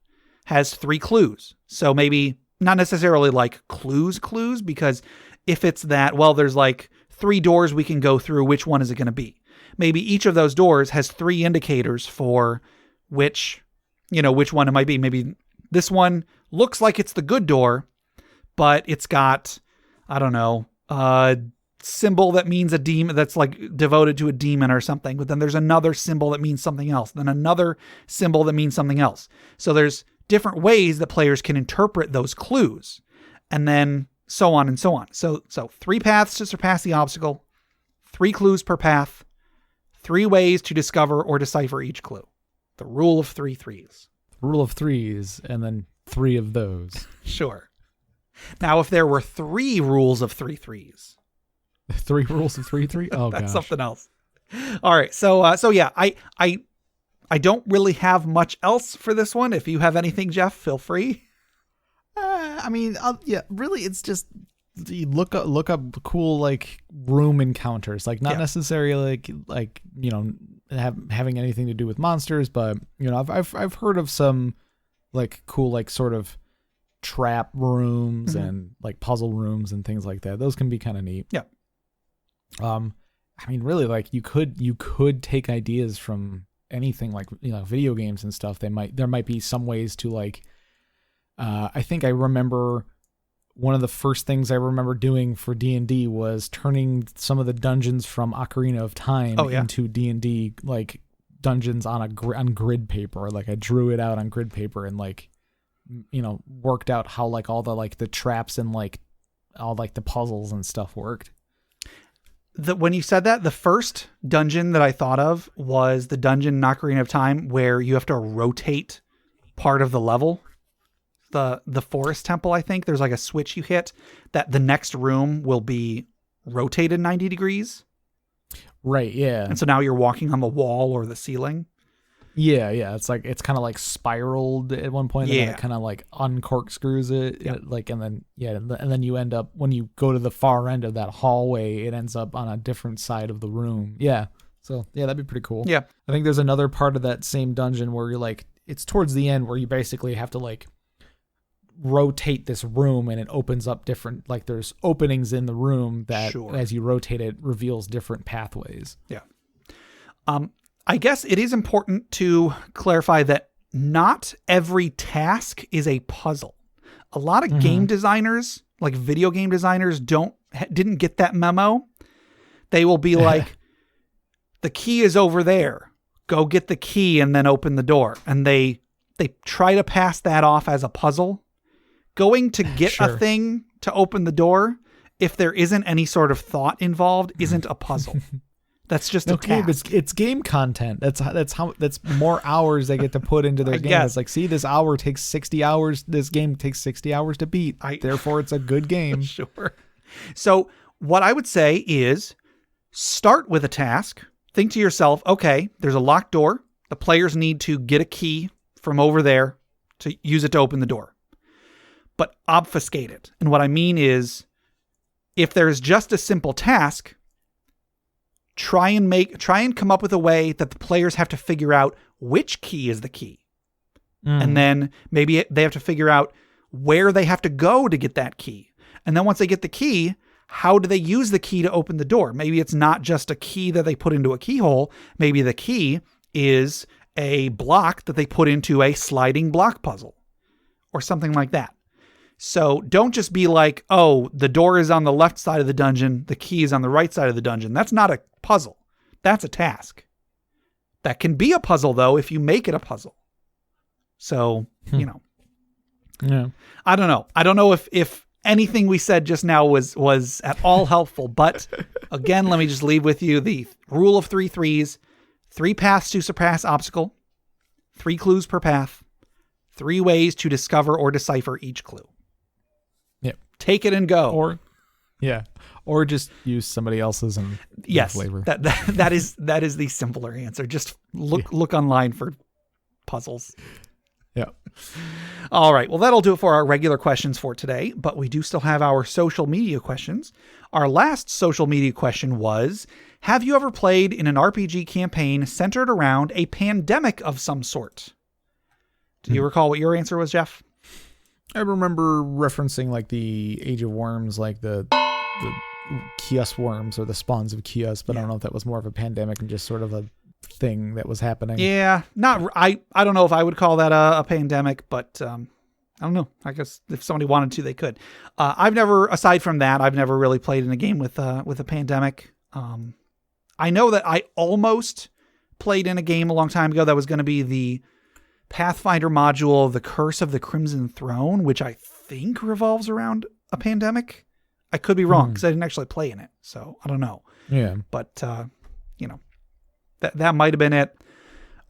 has 3 clues. So maybe not necessarily like clues, because if it's that, well, there's like 3 doors we can go through, which one is it going to be? Maybe each of those doors has 3 indicators for which one it might be. Maybe this one looks like it's the good door, but it's got, I don't know, a symbol that means a demon that's like devoted to a demon or something. But then there's another symbol that means something else. Then another symbol that means something else. So there's different ways that players can interpret those clues, and then so on and so on. So 3 paths to surpass the obstacle, 3 clues per path, 3 ways to discover or decipher each clue. The rule of 3 threes. Rule of 3s, and then 3 of those. Sure. Now, if there were 3 rules of 3 threes. 3 rules of 3? Oh, that's gosh. something else. All right. So yeah, I don't really have much else for this one. If you have anything, Jeff, feel free. Really, it's just you look up cool like room encounters, like not necessarily like having anything to do with monsters, but I've heard of some like cool like sort of trap rooms and like puzzle rooms and things like that. Those can be kind of neat. Yeah. Really, like you could take ideas from anything, like video games and stuff. There might be some ways to like. I think I remember one of the first things I remember doing for D&D was turning some of the dungeons from Ocarina of Time into D&D like dungeons on grid paper. Like I drew it out on grid paper and like worked out how like all the like the traps and like all like the puzzles and stuff worked. When you said that, the first dungeon that I thought of was the dungeon in Ocarina of Time where you have to rotate part of the level. The forest temple, I think there's like a switch you hit that the next room will be rotated 90 degrees. Right. Yeah. And so now you're walking on the wall or the ceiling. Yeah. Yeah. It's like, it's kind of like spiraled at one point. And then it kind of like uncorkscrews it. Yeah. And then you end up, when you go to the far end of that hallway, it ends up on a different side of the room. Yeah. So yeah, that'd be pretty cool. Yeah. I think there's another part of that same dungeon where you're like, it's towards the end where you basically have to like rotate this room and it opens up different, like there's openings in the room that as you rotate it reveals different pathways. Yeah. I guess it is important to clarify that not every task is a puzzle. A lot of game designers, like video game designers, didn't get that memo. They will be like, the key is over there. Go get the key and then open the door. And they try to pass that off as a puzzle. Going to get a thing to open the door, if there isn't any sort of thought involved, isn't a puzzle. That's just a task. It's game content. That's more hours they get to put into their game. It's like, see, this hour takes 60 hours. This game takes 60 hours to beat. Therefore, it's a good game. Sure. So what I would say is start with a task. Think to yourself, okay, there's a locked door. The players need to get a key from over there to use it to open the door. But obfuscate it. And what I mean is, if there's just a simple task, try and come up with a way that the players have to figure out which key is the key. And then maybe they have to figure out where they have to go to get that key. And then once they get the key, how do they use the key to open the door? Maybe it's not just a key that they put into a keyhole. Maybe the key is a block that they put into a sliding block puzzle or something like that. So don't just be like, oh, the door is on the left side of the dungeon, the key is on the right side of the dungeon. That's not a puzzle. That's a task. That can be a puzzle, though, if you make it a puzzle. So, Yeah. I don't know. I don't know if anything we said just now was at all helpful. But again, let me just leave with you the rule of 3 threes, 3 paths to surpass obstacle, 3 clues per path, 3 ways to discover or decipher each clue. Yep. Take it and go. Or just use somebody else's and flavor. That is the simpler answer. Just look online for puzzles. Yeah. All right. Well, that'll do it for our regular questions for today, but we do still have our social media questions. Our last social media question was, have you ever played in an RPG campaign centered around a pandemic of some sort? Do you recall what your answer was, Jeff? I remember referencing like the Age of Worms, like the Kios worms or the spawns of Kios, but I don't know if that was more of a pandemic and just sort of a thing that was happening. Yeah, I don't know if I would call that a pandemic, but I don't know. I guess if somebody wanted to, they could. Aside from that, I've never really played in a game with a pandemic. I know that I almost played in a game a long time ago that was going to be the Pathfinder module, The Curse of the Crimson Throne, which I think revolves around a pandemic. I could be wrong because I didn't actually play in it, so I don't know. Yeah. But, that might have been it.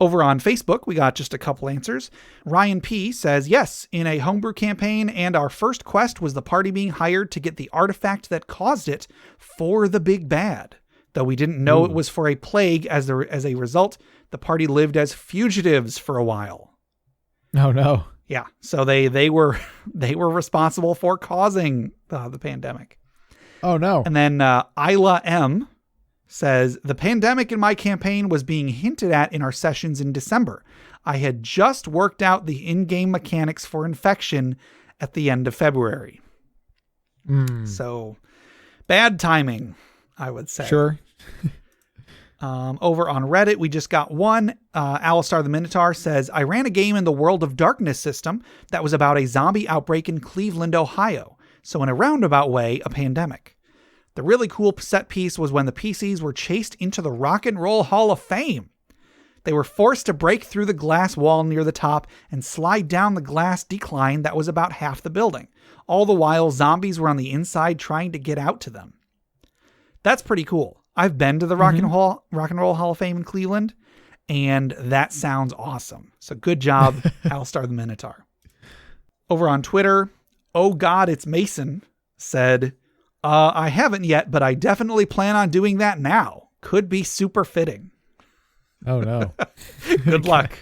Over on Facebook, we got just a couple answers. Ryan P. says, yes, in a homebrew campaign, and our first quest was the party being hired to get the artifact that caused it for the big bad. Though we didn't know it was for a plague, as a result, the party lived as fugitives for a while. Oh, no. Yeah, so they were responsible for causing the pandemic. Oh, no. And then Isla M. says, the pandemic in my campaign was being hinted at in our sessions in December. I had just worked out the in-game mechanics for infection at the end of February. So, bad timing, I would say. Sure. Over on Reddit, we just got one. Alistar the Minotaur says, I ran a game in the World of Darkness system that was about a zombie outbreak in Cleveland, Ohio. So in a roundabout way, a pandemic. The really cool set piece was when the PCs were chased into the Rock and Roll Hall of Fame. They were forced to break through the glass wall near the top and slide down the glass decline that was about half the building. All the while, zombies were on the inside trying to get out to them. That's pretty cool. I've been to the Rock and Roll Hall of Fame in Cleveland, and that sounds awesome. So good job, Alistar the Minotaur. Over on Twitter, oh God, it's Mason, said, I haven't yet, but I definitely plan on doing that now. Could be super fitting. Oh, no. Good luck.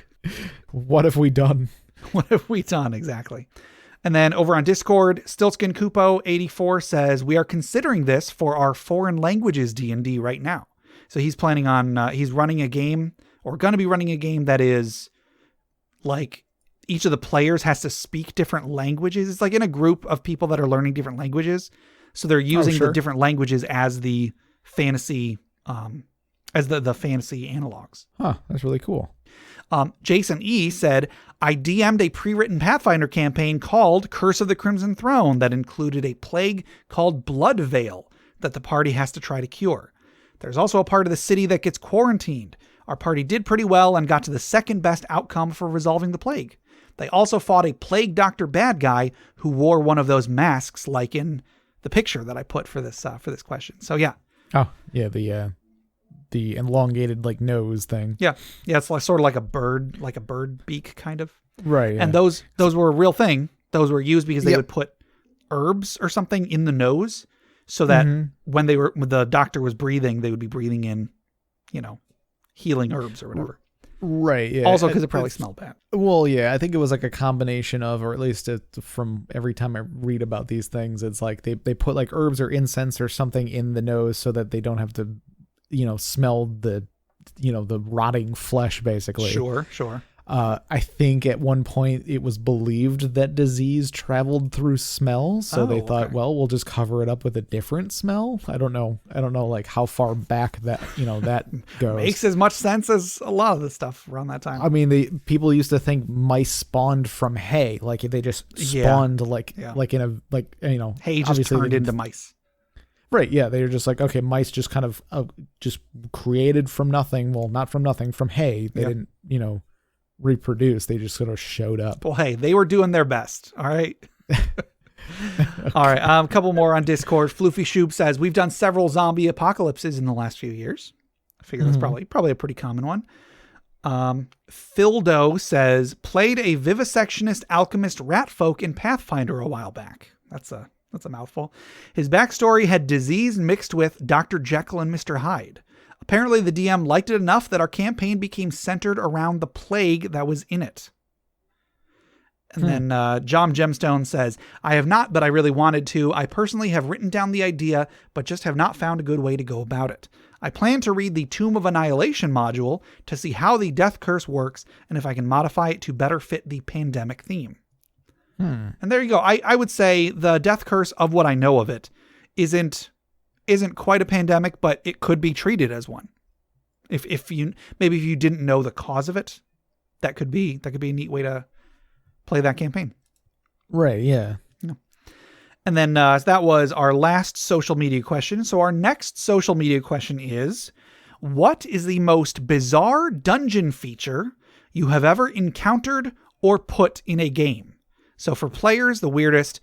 What have we done? What have we done? Exactly. And then over on Discord, Stiltskin Kupo 84 says, we are considering this for our foreign languages D&D right now. So he's planning on, he's running a game, or going to be running a game that is like each of the players has to speak different languages. It's like in a group of people that are learning different languages. So they're using the different languages as the fantasy, as the fantasy analogs. Huh, that's really cool. Jason E. said, I DM'd a pre-written Pathfinder campaign called Curse of the Crimson Throne that included a plague called Blood Veil that the party has to try to cure. There's also a part of the city that gets quarantined. Our party did pretty well and got to the second best outcome for resolving the plague. They also fought a plague doctor bad guy who wore one of those masks like in the picture that I put for this question. So yeah. Oh, yeah, the elongated like nose thing. Yeah. Yeah, it's like sort of like a bird beak kind of. Right. Yeah. And those were a real thing. Those were used because they would put herbs or something in the nose so that when the doctor was breathing, they would be breathing in, healing herbs or whatever. Right. Yeah. Also because it probably smelled bad. Well, yeah, I think it was like a combination of, or at least from every time I read about these things, it's like they put like herbs or incense or something in the nose so that they don't have to, smell the rotting flesh basically. Sure. I think at one point it was believed that disease traveled through smell, so they thought, okay. well, we'll just cover it up with a different smell. I don't know like how far back that that goes. Makes as much sense as a lot of the stuff around that time. I mean, the people used to think mice spawned from hay, like they just spawned like in a Hay just turned into mice. Right, yeah, they were just like, okay, mice just kind of just created from nothing. Well, not from nothing, from hay. They didn't, reproduce. They just sort of showed up. Well, hey, they were doing their best. All right. All right. A couple more on Discord. Floofy Shoop says, we've done several zombie apocalypses in the last few years. I figure that's probably a pretty common one. Phildo says, played a vivisectionist alchemist rat folk in Pathfinder a while back. That's a mouthful. His backstory had disease mixed with Dr. Jekyll and Mr. Hyde. Apparently, the DM liked it enough that our campaign became centered around the plague that was in it. And then John Gemstone says, I have not, but I really wanted to. I personally have written down the idea, but just have not found a good way to go about it. I plan to read the Tomb of Annihilation module to see how the death curse works and if I can modify it to better fit the pandemic theme. And there you go. I would say the death curse, of what I know of it, isn't quite a pandemic, but it could be treated as one. If you didn't know the cause of it, that could be a neat way to play that campaign. Right. Yeah. And then that was our last social media question. So our next social media question is, what is the most bizarre dungeon feature you have ever encountered or put in a game? So for players, the weirdest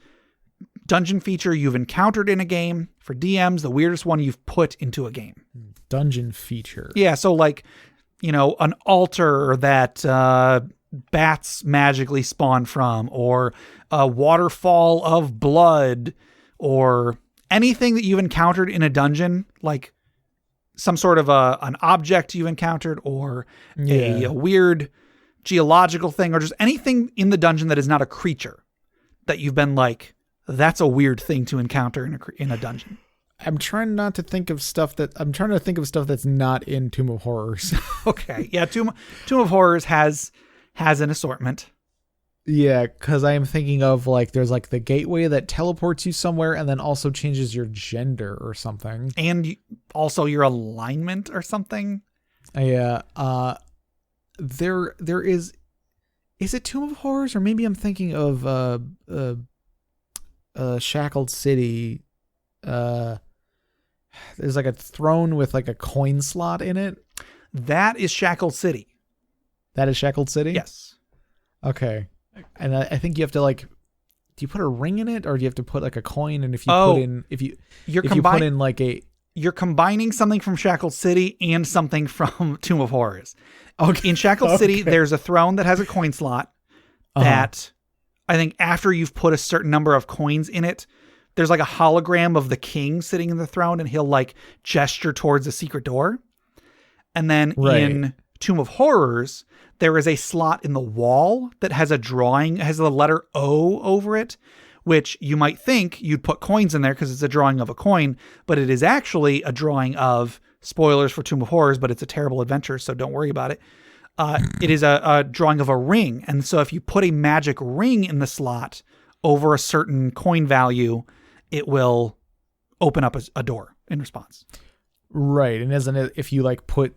dungeon feature you've encountered in a game. For DMs, the weirdest one you've put into a game. Dungeon feature. Yeah, so like, an altar that bats magically spawn from, or a waterfall of blood, or anything that you've encountered in a dungeon, like some sort of an object you've encountered, or a weird geological thing, or just anything in the dungeon that is not a creature that you've been like, that's a weird thing to encounter in a dungeon. I'm trying to think of stuff that's not in Tomb of Horrors. Okay. Yeah. Tomb of Horrors has an assortment. Yeah. Cause I am thinking of like, there's like the gateway that teleports you somewhere and then also changes your gender or something. And also your alignment or something. Yeah. There is it Tomb of Horrors, or maybe I'm thinking of Shackled City. There's like a throne with like a coin slot in it. That is Shackled City. That is Shackled City? Yes. Okay. And I think you have to like, do you put a ring in it, or do you have to put like a coin? And if you you're combining something from Shackled City and something from Tomb of Horrors. Okay. In Shackled City, there's a throne that has a coin slot that I think after you've put a certain number of coins in it, there's like a hologram of the king sitting in the throne, and he'll like gesture towards a secret door. And then in Tomb of Horrors, there is a slot in the wall that has a drawing, has the letter O over it, which you might think you'd put coins in there because it's a drawing of a coin, but it is actually a drawing of, spoilers for Tomb of Horrors, but it's a terrible adventure, so don't worry about it. It is a drawing of a ring. And so if you put a magic ring in the slot over a certain coin value, it will open up a door in response. Right. And isn't it, if you put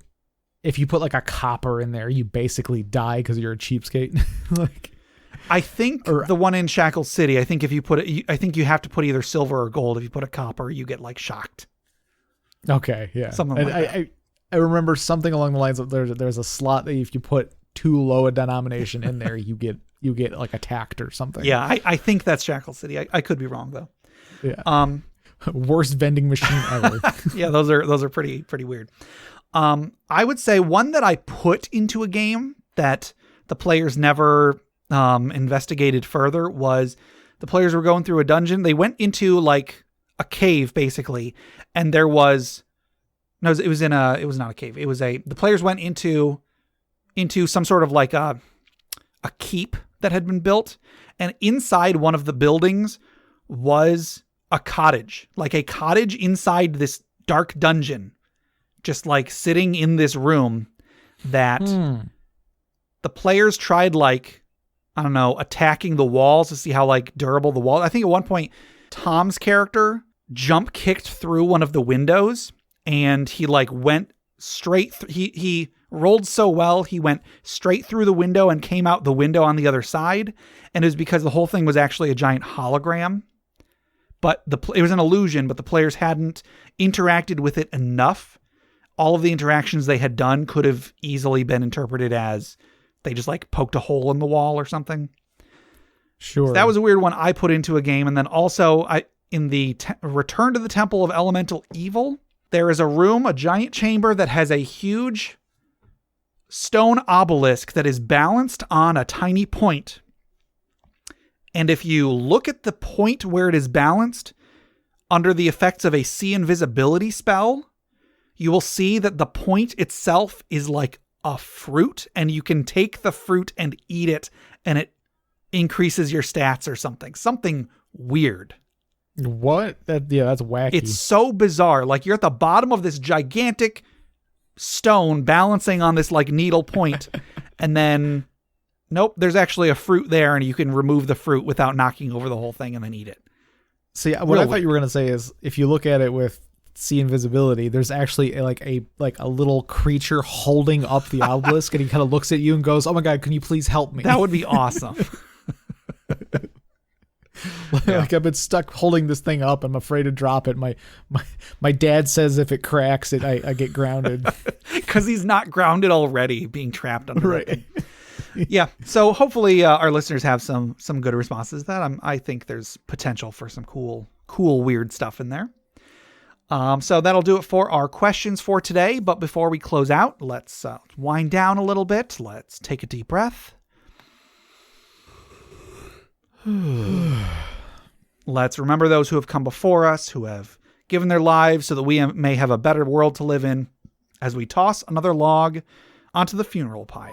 like a copper in there, you basically die because you're a cheapskate? I think the one in Shackled City, I think if you put it, I think you have to put either silver or gold. If you put a copper, you get like shocked. Okay, yeah. Something like that. I remember something along the lines of there's a slot that if you put too low a denomination in there, you get like attacked or something. Yeah, I think that's Shackled City. I could be wrong though. Yeah. Worst vending machine ever. Yeah, those are pretty weird. I would say one that I put into a game that the players never investigated further was the players were going through a dungeon. They went into like a cave basically, and there was it was not a cave. It was the players went into some sort of like a keep that had been built, and inside one of the buildings was a cottage, like a cottage inside this dark dungeon, just like sitting in this room that the players tried like, I don't know, attacking the walls to see how like durable the wall. I think at one point Tom's character jump kicked through one of the windows and he like went straight. He rolled so well. He went straight through the window and came out the window on the other side. And it was because the whole thing was actually a giant hologram, but it was an illusion, but the players hadn't interacted with it enough. All of the interactions they had done could have easily been interpreted as they just like poked a hole in the wall or something. Sure. So that was a weird one I put into a game. And then also in the Return to the Temple of Elemental Evil, there is a room, a giant chamber that has a huge stone obelisk that is balanced on a tiny point. And if you look at the point where it is balanced under the effects of a see invisibility spell, you will see that the point itself is like a fruit, and you can take the fruit and eat it, and it increases your stats or something. Something weird. What? That's wacky. It's so bizarre. Like you're at the bottom of this gigantic stone balancing on this like needle point, and then nope, there's actually a fruit there, and you can remove the fruit without knocking over the whole thing and then eat it. See, what I thought you were going to say is if you look at it with see invisibility, there's actually a little creature holding up the obelisk, and he kind of looks at you and goes, "Oh my God, can you please help me?" That would be awesome. Like I've been stuck holding this thing up. I'm afraid to drop it. My dad says if it cracks, I get grounded. Because he's not grounded already, being trapped under right. it. Yeah. So hopefully our listeners have some good responses to that. I think there's potential for some cool, weird stuff in there. So that'll do it for our questions for today. But before we close out, let's wind down a little bit. Let's take a deep breath. Let's remember those who have come before us, who have given their lives so that we may have a better world to live in, as we toss another log onto the funeral pyre.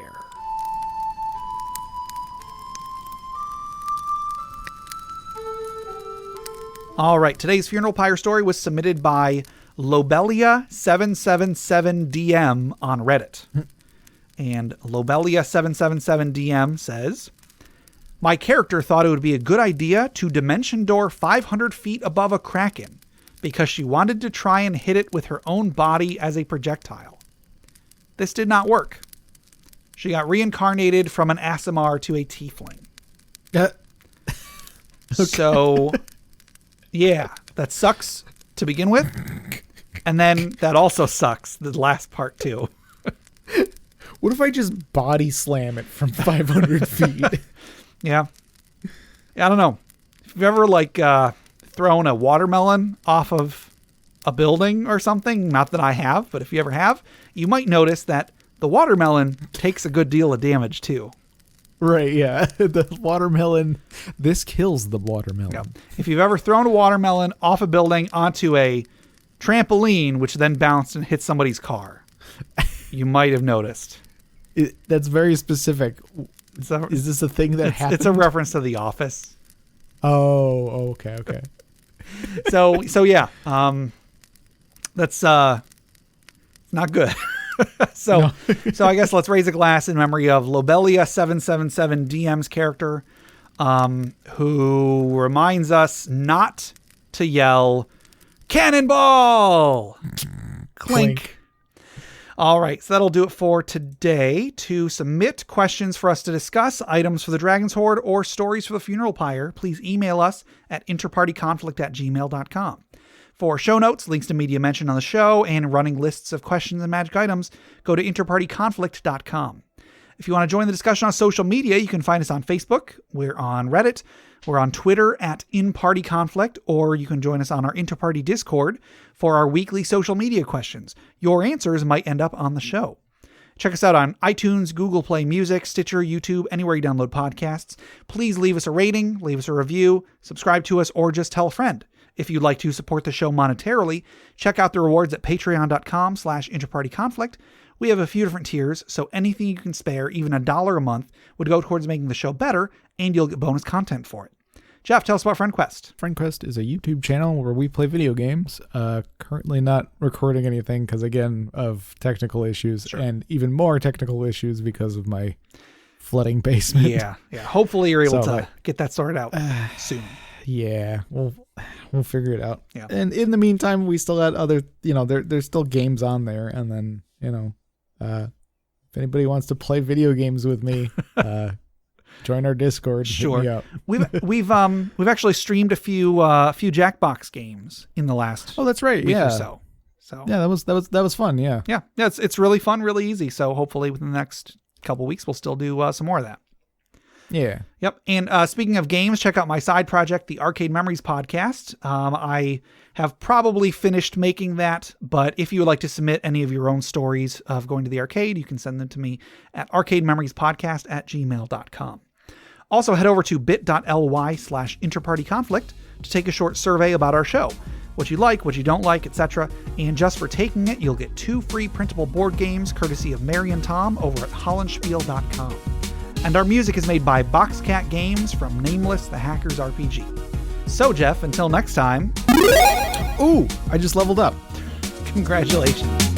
All right, today's funeral pyre story was submitted by Lobelia777DM on Reddit. And Lobelia777DM says, my character thought it would be a good idea to dimension door 500 feet above a kraken because she wanted to try and hit it with her own body as a projectile. This did not work. She got reincarnated from an Aasimar to a tiefling. Okay. So, yeah, that sucks to begin with. And then that also sucks, the last part too. What if I just body slam it from 500 feet? Yeah. I don't know. If you've ever thrown a watermelon off of a building or something, not that I have, but if you ever have, you might notice that the watermelon takes a good deal of damage too. Right, yeah. The watermelon, this kills the watermelon. Yeah. If you've ever thrown a watermelon off a building onto a trampoline, which then bounced and hit somebody's car, you might have noticed. That's very specific. Is this a thing that happened? It's a reference to The Office. Oh, okay. So yeah, that's not good. So I guess let's raise a glass in memory of Lobelia777DM's character, who reminds us not to yell "Cannonball!" Clink. All right, so that'll do it for today. To submit questions for us to discuss, items for the Dragon's Hoard, or stories for the funeral pyre, please email us at interpartyconflict@gmail.com. For show notes, links to media mentioned on the show, and running lists of questions and magic items, go to interpartyconflict.com. If you want to join the discussion on social media, you can find us on Facebook. We're on Reddit. We're on Twitter at InPartyConflict, or you can join us on our Interparty Discord for our weekly social media questions. Your answers might end up on the show. Check us out on iTunes, Google Play Music, Stitcher, YouTube, anywhere you download podcasts. Please leave us a rating, leave us a review, subscribe to us, or just tell a friend. If you'd like to support the show monetarily, check out the rewards at patreon.com/interpartyconflict. We have a few different tiers, so anything you can spare, even $1 a month, would go towards making the show better, and you'll get bonus content for it. Jeff, tell us about FriendQuest. FriendQuest is a YouTube channel where we play video games. Currently not recording anything because, again, of technical issues, and even more technical issues because of my flooding basement. Yeah. Hopefully you're able So, to get that sorted out soon. Yeah, we'll figure it out. Yeah. And in the meantime, we still had other, there's still games on there. And then, if anybody wants to play video games with me, join our Discord. Sure. Hit me up. We've actually streamed a few Jackbox games in the last Oh, that's right. week Yeah. or so. So Yeah, that was fun. Yeah. yeah, it's really fun, really easy. So hopefully within the next couple weeks we'll still do some more of that. Yeah. Yep. And speaking of games, check out my side project, the Arcade Memories podcast. I have probably finished making that, but if you would like to submit any of your own stories of going to the arcade, you can send them to me at arcadememoriespodcast@gmail.com. Also, head over to bit.ly/interpartyconflict to take a short survey about our show. What you like, what you don't like, etc. And just for taking it, you'll get 2 free printable board games courtesy of Mary and Tom over at hollandspiel.com. And our music is made by Boxcat Games from Nameless the Hackers RPG. So, Jeff, until next time, Ooh, I just leveled up. congratulations.